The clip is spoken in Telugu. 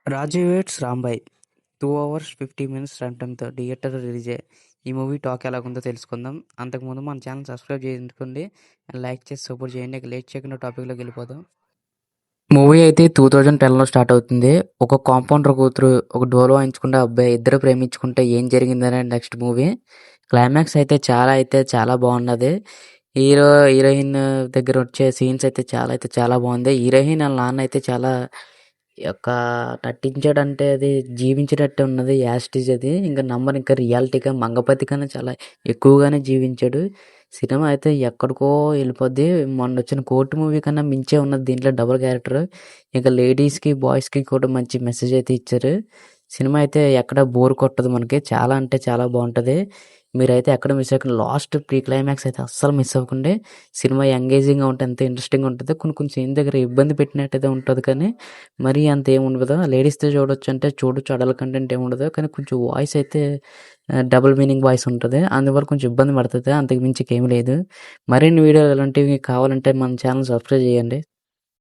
'రాజు weds Rambai' 2 hours 50 minutes run టైమ్‌తో థియేటర్‌లో రిలీజయ్యాయి. ఈ మూవీ టాక్ ఎలాగుందో తెలుసుకుందాం. అంతకుముందు మన ఛానల్ సబ్స్క్రైబ్ చేసుకోండి. లైక్ చేసి సపోర్ట్ చేయండి. ఇక లేట్ చేయకుండా టాపిక్‌లోకి వెళ్ళిపోదాం. మూవీ అయితే 2010లో స్టార్ట్ అవుతుంది. ఒక కాంపౌండర్ కూతురు, ఒక డోలు వాయించుకునే అబ్బాయి ఇద్దరు ప్రేమించుకుంటే ఏం జరిగిందనే నెక్స్ట్ మూవీ. క్లైమాక్స్ అయితే చాలా బాగున్నది. హీరోయిన్ దగ్గర వచ్చే సీన్స్ అయితే చాలా బాగుంది. హీరోయిన్ వాళ్ళ నాన్న అయితే చాలా యొక్క నటించాడంటే అది జీవించినట్టే ఉన్నది. యాస్టీజ్ అది ఇంకా నమ్మరు. ఇంకా రియాలిటీగా మంగపతి కన్నా చాలా ఎక్కువగానే జీవించాడు. సినిమా అయితే ఎక్కడికో వెళ్ళిపోద్ది. మొన్న వచ్చిన కోర్టు మూవీ కన్నా మించే ఉన్నది దీంట్లో డబుల్ క్యారెక్టర్. ఇంకా లేడీస్కి బాయ్స్కి కూడా మంచి మెసేజ్ అయితే ఇచ్చారు. సినిమా అయితే ఎక్కడ బోర్ కొట్టదు మనకి. చాలా అంటే చాలా బాగుంటుంది. మీరైతే ఎక్కడ మిస్ అవ్వకండి. లాస్ట్ ప్రీ క్లైమాక్స్ అయితే అస్సలు మిస్ అవ్వకండి. సినిమా ఎంగేజింగ్గా ఉంటుంది, ఎంత ఇంట్రెస్టింగ్గా ఉంటుంది. కొన్ని కొన్ని సీన్ దగ్గర ఇబ్బంది పెట్టినట్టయితే ఉంటుంది, కానీ మరీ అంత ఏముండదు. లేడీస్‌తో చూడొచ్చు అంటే చూడొచ్చు. అడల్ట్ కంటెంట్ ఏముండదు. కానీ కొంచెం వాయిస్ అయితే డబుల్ మీనింగ్ వాయిస్ ఉంటది. అందువల్ల కొంచెం ఇబ్బంది పడతది. అంతకు మించి ఇంకేమి లేదు. మరిన్ని వీడియోలు ఇలాంటివి కావాలంటే మన ఛానల్ సబ్స్క్రైబ్ చేయండి.